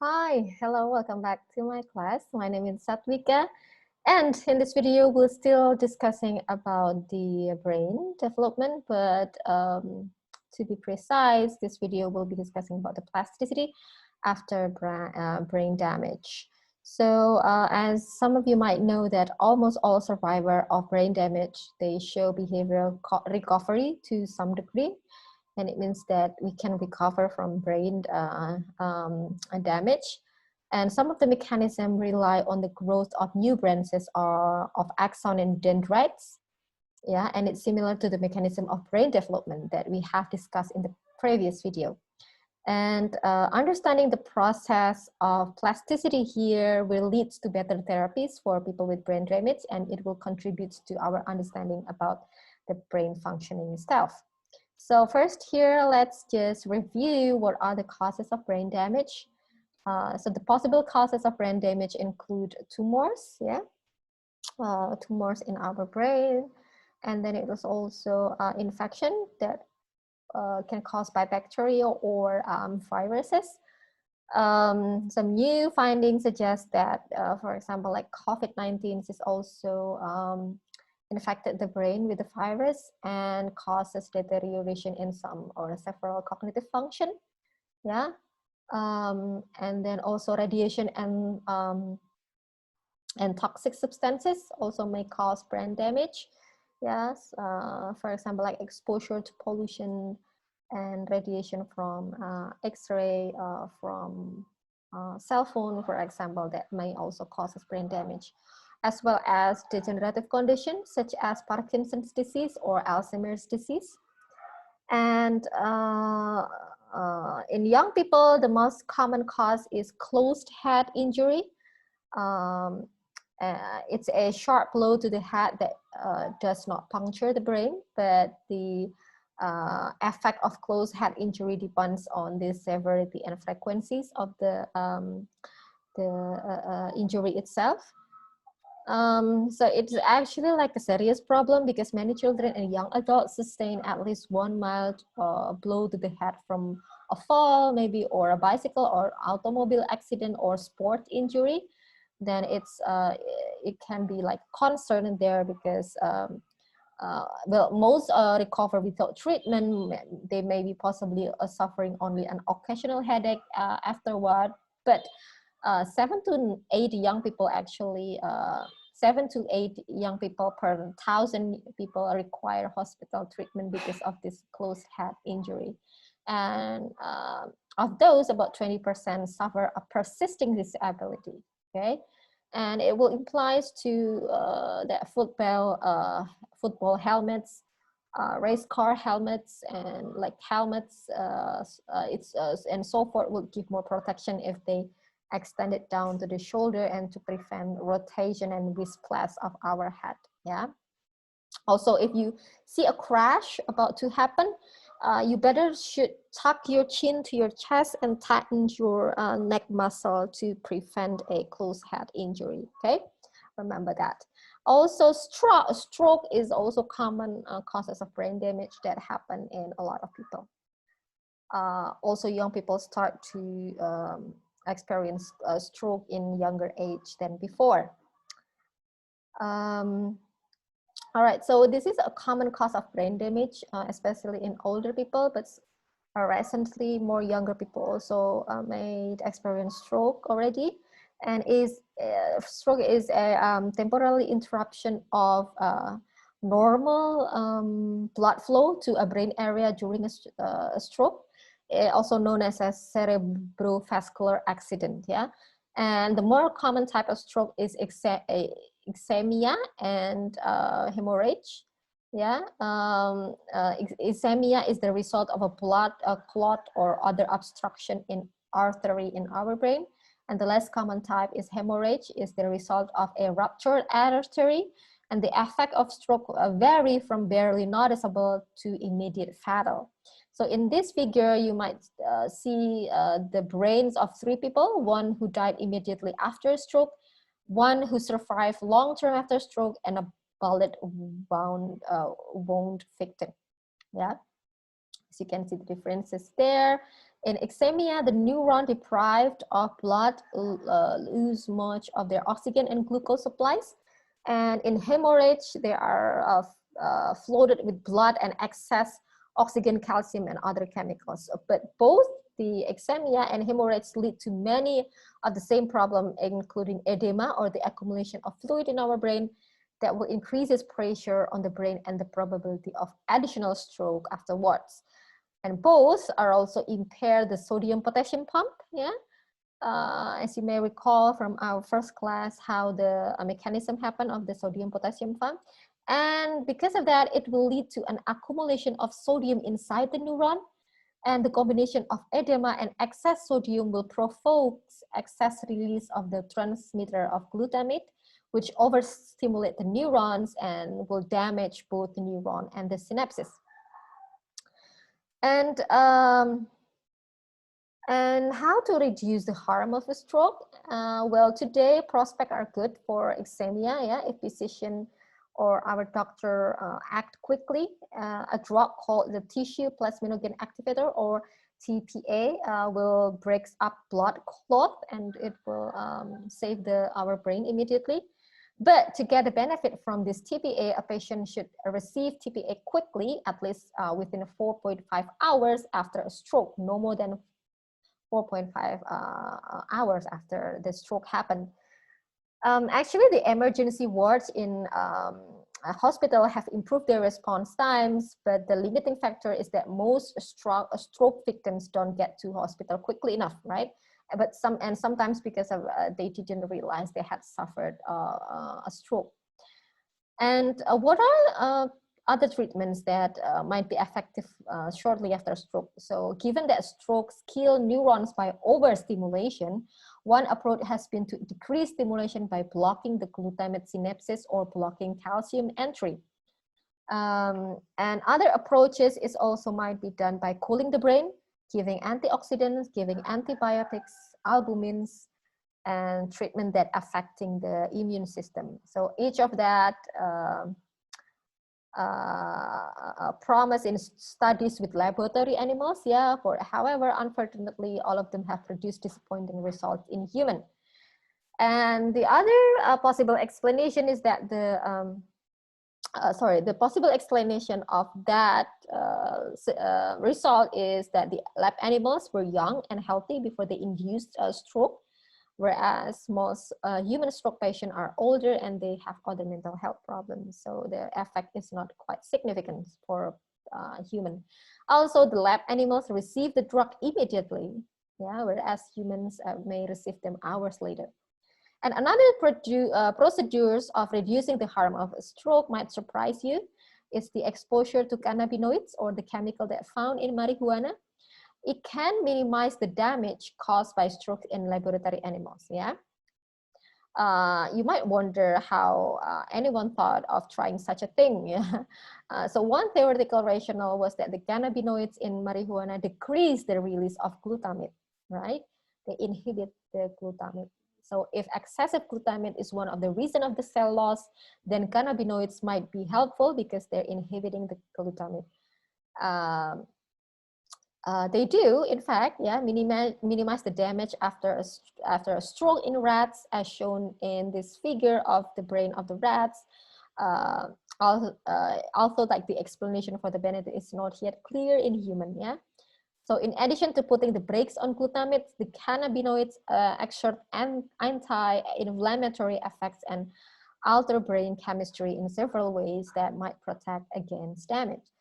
Hi, hello, welcome back to my class. My name is Satwika, and in this video, we're still discussing about the brain development, but to be precise, this video will be discussing about the plasticity after brain damage. So as some of you might know that almost all survivors of brain damage, they show behavioral recovery to some degree. And it means that we can recover from brain damage. And some of the mechanisms rely on the growth of new branches or of axon and dendrites. Yeah, and it's similar to the mechanism of brain development that we have discussed in the previous video. And understanding the process of plasticity here will lead to better therapies for people with brain damage, and it will contribute to our understanding about the brain functioning itself. So first here, let's just review what are the causes of brain damage. So the possible causes of brain damage include tumors, tumors in our brain, and then it is also infection that can caused by bacteria or viruses. Some new findings suggest that, for example, like COVID-19 is also infected the brain with the virus and causes deterioration in some or several cognitive function. Yeah, and then also radiation and toxic substances also may cause brain damage. Yes, for example, like exposure to pollution and radiation from X-ray, from cell phone, for example, that may also cause brain damage, as well as degenerative conditions such as Parkinson's disease or Alzheimer's disease. And in young people, the most common cause is closed head injury. It's a sharp blow to the head that does not puncture the brain, but the effect of closed head injury depends on the severity and frequencies of the injury itself. So it's actually like a serious problem because many children and young adults sustain at least one mild blow to the head from a fall, maybe, or a bicycle or automobile accident or sport injury. Then it can be like concern there because well, most recover without treatment. They may be possibly suffering only an occasional headache afterward, but 7 to 8 young people actually 7 to 8 young people per 1,000 people require hospital treatment because of this closed head injury. And of those, about 20% suffer a persisting disability. Okay, and it will implies to that football helmets, race car helmets, and like helmets, and so forth will give more protection if they extend it down to the shoulder and to prevent rotation and whiplash of our head. Yeah. Also, if you see a crash about to happen, you better should tuck your chin to your chest and tighten your neck muscle to prevent a closed head injury. Okay, remember that. Also, stroke is also common causes of brain damage that happen in a lot of people. Also, young people start to experience a stroke in younger age than before. All right, so this is a common cause of brain damage, especially in older people, but recently more younger people also may experience stroke already. And stroke is a temporary interruption of normal blood flow to a brain area during a stroke, also known as a cerebrovascular accident. Yeah, and the more common type of stroke is ischemia and hemorrhage. Yeah, ischemia is the result of a blood clot or other obstruction in artery in our brain. And the less common type is hemorrhage, is the result of a ruptured artery. And the effect of stroke vary from barely noticeable to immediate fatal. So in this figure, you might see the brains of 3 people, one who died immediately after stroke, one who survived long-term after stroke, and a bullet wound victim. Yeah, as you can see the differences there. In ischemia, the neuron deprived of blood lose much of their oxygen and glucose supplies. And in hemorrhage, they are flooded with blood and excess oxygen, calcium, and other chemicals. But both the ischemia and hemorrhage lead to many of the same problem, including edema or the accumulation of fluid in our brain that will increase pressure on the brain and the probability of additional stroke afterwards. And both are also impair the sodium potassium pump. Yeah, as you may recall from our first class, how the mechanism happened of the sodium potassium pump. And because of that, it will lead to an accumulation of sodium inside the neuron. And the combination of edema and excess sodium will provoke excess release of the transmitter of glutamate, which overstimulate the neurons and will damage both the neuron and the synapses. And how to reduce the harm of a stroke? Well, today prospects are good for ischemia. Yeah, if physician or our doctor act quickly, a drug called the tissue plasminogen activator, or TPA, will break up blood clot and it will save our brain immediately. But to get the benefit from this TPA, a patient should receive TPA quickly, at least within 4.5 hours after a stroke, no more than 4.5 hours after the stroke happened. Actually, the emergency wards in a hospital have improved their response times, but the limiting factor is that most stroke victims don't get to hospital quickly enough, right? But sometimes because of they didn't realize they had suffered a stroke. And what are other treatments that might be effective shortly after stroke? So given that strokes kill neurons by overstimulation, one approach has been to decrease stimulation by blocking the glutamate synapses or blocking calcium entry. And other approaches is also might be done by cooling the brain, giving antioxidants, giving antibiotics, albumins, and treatment that affecting the immune system. So each of that promise in studies with laboratory animals, yeah, however, unfortunately, all of them have produced disappointing results in human. And the other possible explanation is that the possible explanation of that result is that the lab animals were young and healthy before they induced a stroke, whereas most human stroke patients are older and they have other mental health problems. So the effect is not quite significant for human. Also, the lab animals receive the drug immediately, yeah, whereas humans may receive them hours later. And another procedures of reducing the harm of a stroke might surprise you is the exposure to cannabinoids, or the chemical that found in marijuana. It can minimize the damage caused by stroke in laboratory animals. Yeah, you might wonder how anyone thought of trying such a thing. Yeah? So one theoretical rationale was that the cannabinoids in marijuana decrease the release of glutamate, right? They inhibit the glutamate. So if excessive glutamate is one of the reasons of the cell loss, then cannabinoids might be helpful because they're inhibiting the glutamate. They do, in fact, yeah, minimize the damage after a stroke in rats, as shown in this figure of the brain of the rats. Also, like the explanation for the benefit is not yet clear in human. Yeah. So in addition to putting the brakes on glutamate, the cannabinoids exert anti-inflammatory effects and alter brain chemistry in several ways that might protect against damage.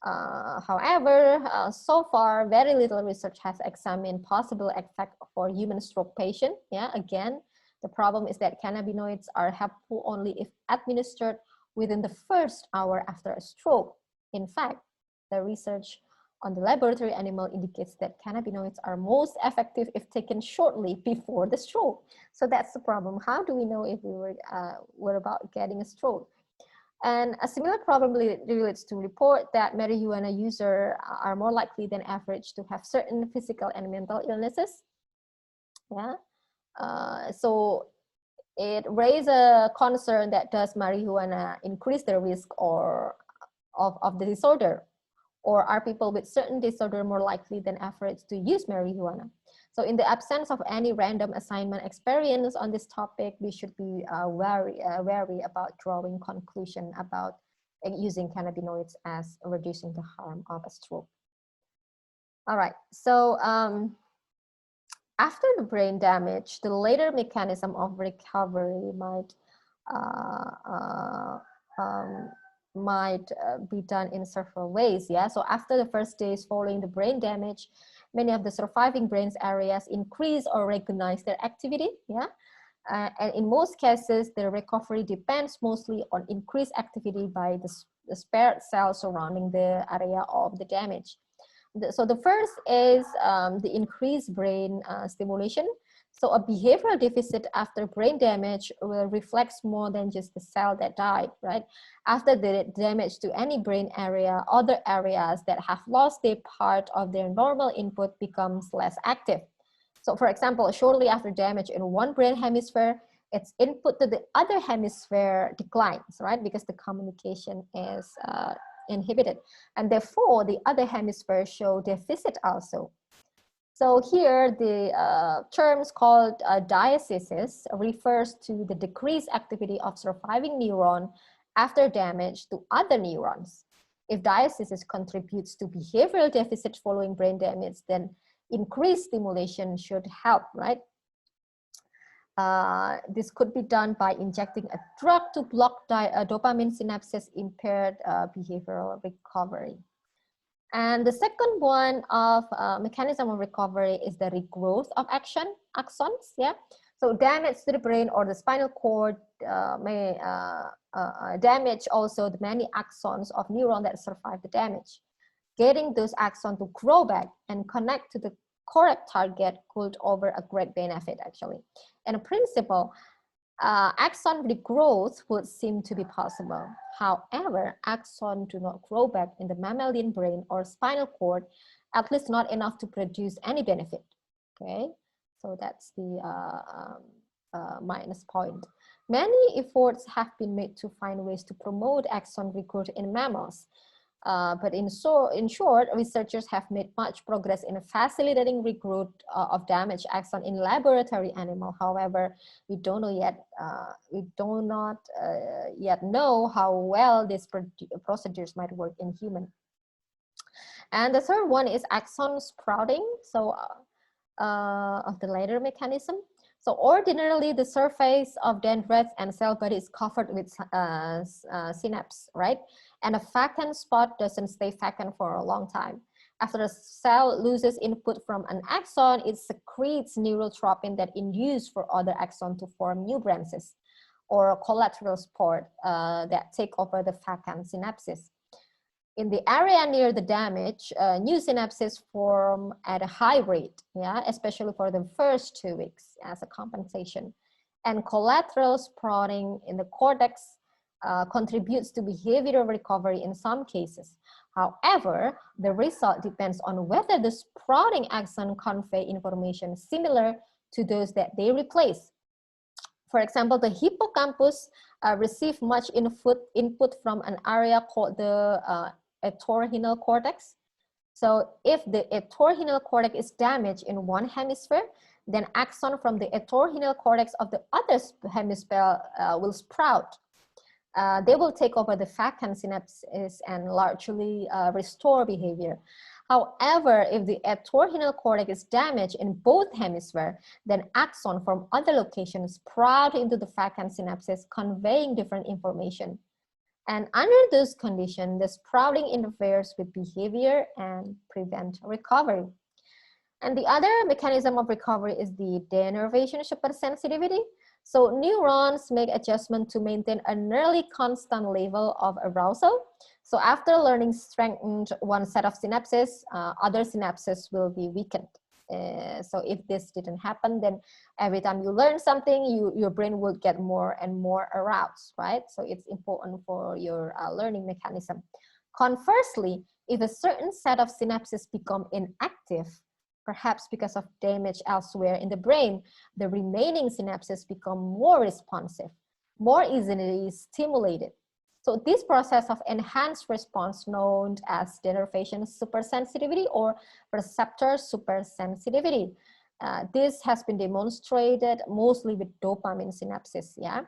However, so far, very little research has examined possible effect for human stroke patient. Yeah, again, the problem is that cannabinoids are helpful only if administered within the first hour after a stroke. In fact, the research on the laboratory animal indicates that cannabinoids are most effective if taken shortly before the stroke. So that's the problem. How do we know if we were about getting a stroke? And a similar problem relates to report that marijuana users are more likely than average to have certain physical and mental illnesses. Yeah. So it raised a concern that does marijuana increase the risk of the disorder, Or are people with certain disorder more likely than average to use marijuana? So in the absence of any random assignment experience on this topic, we should be wary about drawing conclusion about using cannabinoids as reducing the harm of a stroke. All right, so after the brain damage, the later mechanism of recovery might be done in several ways. Yeah, so after the first days following the brain damage, many of the surviving brain's areas increase or recognize their activity. Yeah, and in most cases, the recovery depends mostly on increased activity by the spared cells surrounding the area of the damage. So the first is the increased brain stimulation. So a behavioral deficit after brain damage will reflect more than just the cell that died, right? After the damage to any brain area, other areas that have lost their part of their normal input becomes less active. So for example, shortly after damage in one brain hemisphere, its input to the other hemisphere declines, right? Because the communication is inhibited. And therefore, the other hemisphere show deficit also. So here, the terms called diathesis refers to the decreased activity of surviving neuron after damage to other neurons. If diathesis contributes to behavioral deficit following brain damage, then increased stimulation should help, right? This could be done by injecting a drug to block dopamine synapses impaired behavioral recovery. And the second one of mechanism of recovery is the regrowth of axons. Yeah, so damage to the brain or the spinal cord may damage also the many axons of neuron that survive the damage. Getting those axons to grow back and connect to the correct target could offer a great benefit actually. In principle, axon regrowth would seem to be possible. However, axons do not grow back in the mammalian brain or spinal cord, at least not enough to produce any benefit. Okay, so that's the minus point. Many efforts have been made to find ways to promote axon regrowth in mammals. But in short, researchers have made much progress in facilitating regrowth of damaged axon in laboratory animal. However, we don't know yet. We do not yet know how well these procedures might work in human. And the third one is axon sprouting. So of the later mechanism. So ordinarily, the surface of dendrites and cell body is covered with synapse, right? And a vacant spot doesn't stay vacant for a long time. After the cell loses input from an axon, it secretes neurotropin that induce for other axon to form new branches or collateral sport that take over the vacant synapses. In the area near the damage, new synapses form at a high rate, yeah, especially for the first 2 weeks as a compensation. And collateral sprouting in the cortex contributes to behavioral recovery in some cases. However, the result depends on whether the sprouting axon convey information similar to those that they replace. For example, the hippocampus receives much input from an area called the entorhinal cortex. So if the entorhinal cortex is damaged in one hemisphere, then axon from the entorhinal cortex of the other hemisphere will sprout. They will take over the vacant synapses and largely restore behavior. However, if the entorhinal cortex is damaged in both hemispheres, then axon from other locations sprout into the vacant synapses, conveying different information. And under those conditions, the sprouting interferes with behavior and prevent recovery. And the other mechanism of recovery is the denervation supersensitivity. So neurons make adjustment to maintain a nearly constant level of arousal. So after learning strengthened one set of synapses, other synapses will be weakened. So if this didn't happen, then every time you learn something, your brain will get more and more aroused, right? So it's important for your learning mechanism. Conversely, if a certain set of synapses become inactive, perhaps because of damage elsewhere in the brain, the remaining synapses become more responsive, more easily stimulated. So this process of enhanced response known as denervation supersensitivity or receptor supersensitivity. This has been demonstrated mostly with dopamine synapses, yeah.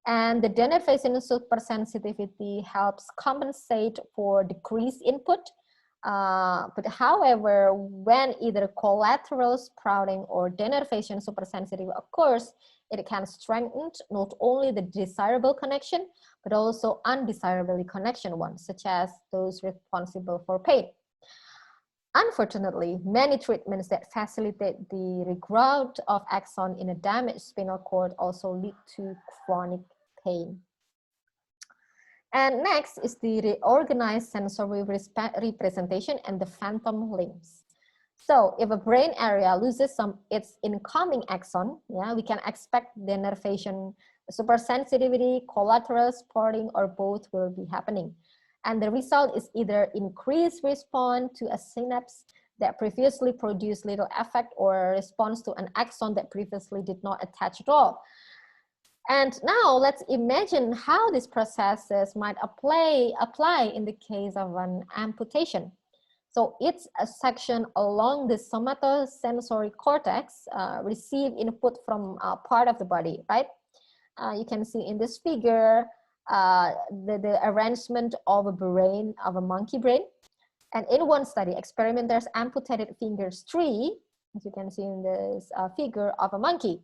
And the denervation supersensitivity helps compensate for decreased input. But however, when either collateral sprouting or denervation supersensitivity occurs, it can strengthen not only the desirable connection, but also undesirable connection ones, such as those responsible for pain. Unfortunately, many treatments that facilitate the regrowth of axon in a damaged spinal cord also lead to chronic pain. And next is the reorganized sensory representation and the phantom limbs. So if a brain area loses its incoming axon, yeah, we can expect denervation, supersensitivity, collateral spotting, or both will be happening. And the result is either increased response to a synapse that previously produced little effect or response to an axon that previously did not attach at all. And now let's imagine how these processes might apply in the case of an amputation. So it's a section along the somatosensory cortex receive input from part of the body, right? You can see in this figure the arrangement of a brain, of a monkey brain. And in one study, experimenters amputated fingers 3, as you can see in this figure, of a monkey.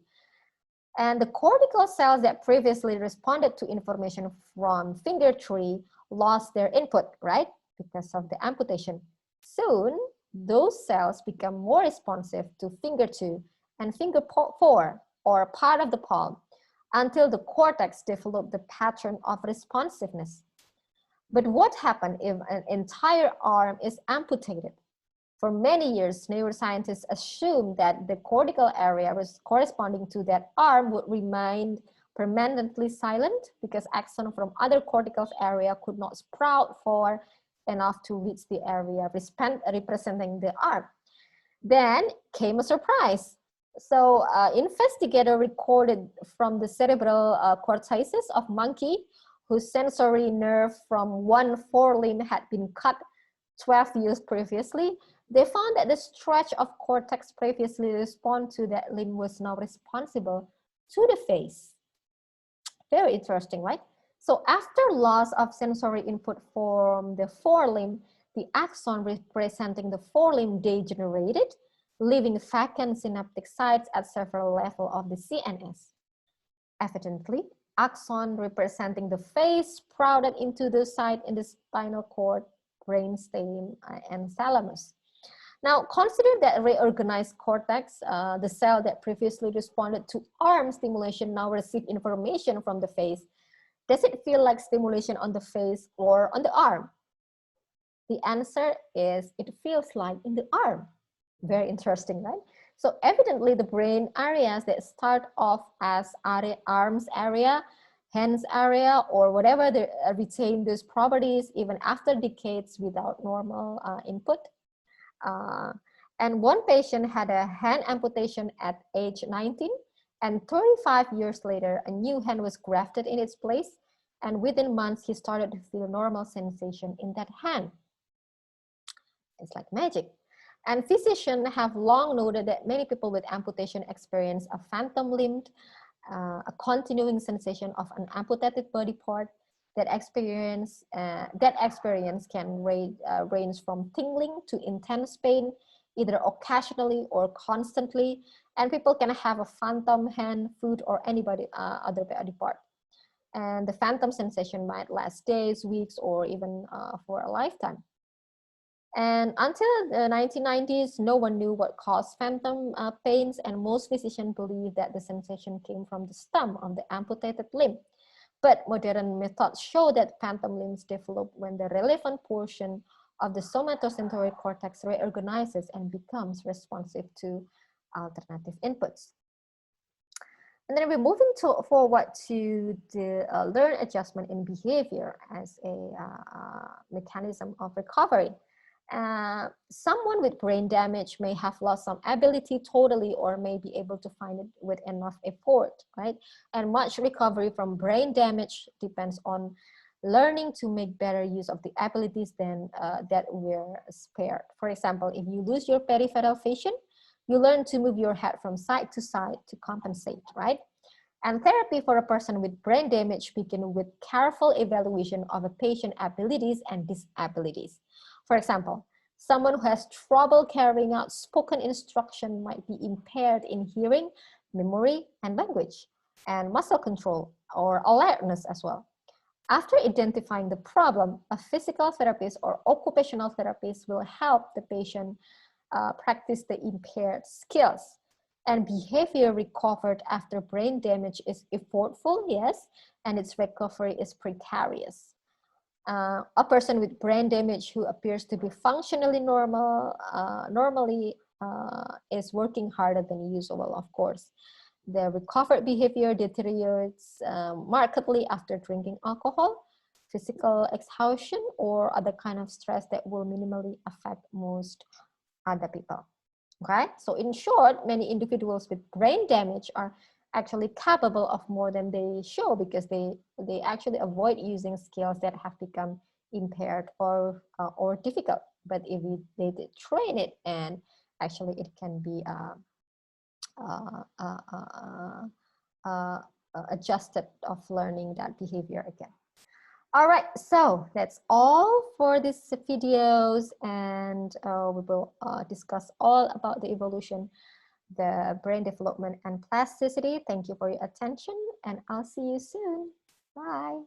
And the cortical cells that previously responded to information from finger 3 lost their input, right? Because of the amputation. Soon, those cells become more responsive to finger 2 and finger 4, or part of the palm, until the cortex developed the pattern of responsiveness. But what happens if an entire arm is amputated? For many years, neuroscientists assumed that the cortical area corresponding to that arm would remain permanently silent because axons from other cortical area could not sprout far enough to reach the area representing the arm. Then came a surprise. So investigator recorded from the cerebral cortices of monkey whose sensory nerve from one forelimb had been cut 12 years previously. They found that the stretch of cortex previously respond to that limb was now responsible to the face. Very interesting, right? So after loss of sensory input from the forelimb, the axon representing the forelimb degenerated, leaving vacant synaptic sites at several levels of the CNS. Evidently, axon representing the face sprouted into the site in the spinal cord, brainstem, and thalamus. Now, consider that reorganized cortex, the cell that previously responded to arm stimulation now receive information from the face. Does it feel like stimulation on the face or on the arm? The answer is it feels like in the arm. Very interesting, right? So evidently the brain areas that start off as arms area, hands area, or whatever, they retain those properties even after decades without normal input. And one patient had a hand amputation at age 19, and 35 years later, a new hand was grafted in its place, and within months, he started to feel normal sensation in that hand. It's like magic. And physicians have long noted that many people with amputation experience a phantom limb, a continuing sensation of an amputated body part. That experience can range from tingling to intense pain, either occasionally or constantly. And people can have a phantom hand, foot, or anybody other body part. And the phantom sensation might last days, weeks, or even for a lifetime. And until the 1990s, no one knew what caused phantom pains, and most physicians believe that the sensation came from the stump of the amputated limb. But modern methods show that phantom limbs develop when the relevant portion of the somatosensory cortex reorganizes and becomes responsive to alternative inputs. And then we're moving forward to the learned adjustment in behavior as a mechanism of recovery. Someone with brain damage may have lost some ability totally or may be able to find it with enough effort, right? And much recovery from brain damage depends on learning to make better use of the abilities than that were spared. For example, if you lose your peripheral vision, you learn to move your head from side to side to compensate, right? And therapy for a person with brain damage begin with careful evaluation of a patient's abilities and disabilities. For example, someone who has trouble carrying out spoken instruction might be impaired in hearing, memory, and language, and muscle control or alertness as well. After identifying the problem, a physical therapist or occupational therapist will help the patient practice the impaired skills. And behavior recovered after brain damage is effortful, yes, and its recovery is precarious. A person with brain damage who appears to be functionally normally is working harder than usual, of course. The recovered behavior deteriorates markedly after drinking alcohol, physical exhaustion, or other kind of stress that will minimally affect most other people. Okay, so in short, many individuals with brain damage are actually capable of more than they show because they actually avoid using skills that have become impaired or difficult. But if they train it, and actually it can be uh, uh, uh, uh, adjusted of learning that behavior again. All right, so that's all for these videos, and we will discuss all about the evolution, the brain development, and plasticity. Thank you for your attention, and I'll see you soon. Bye.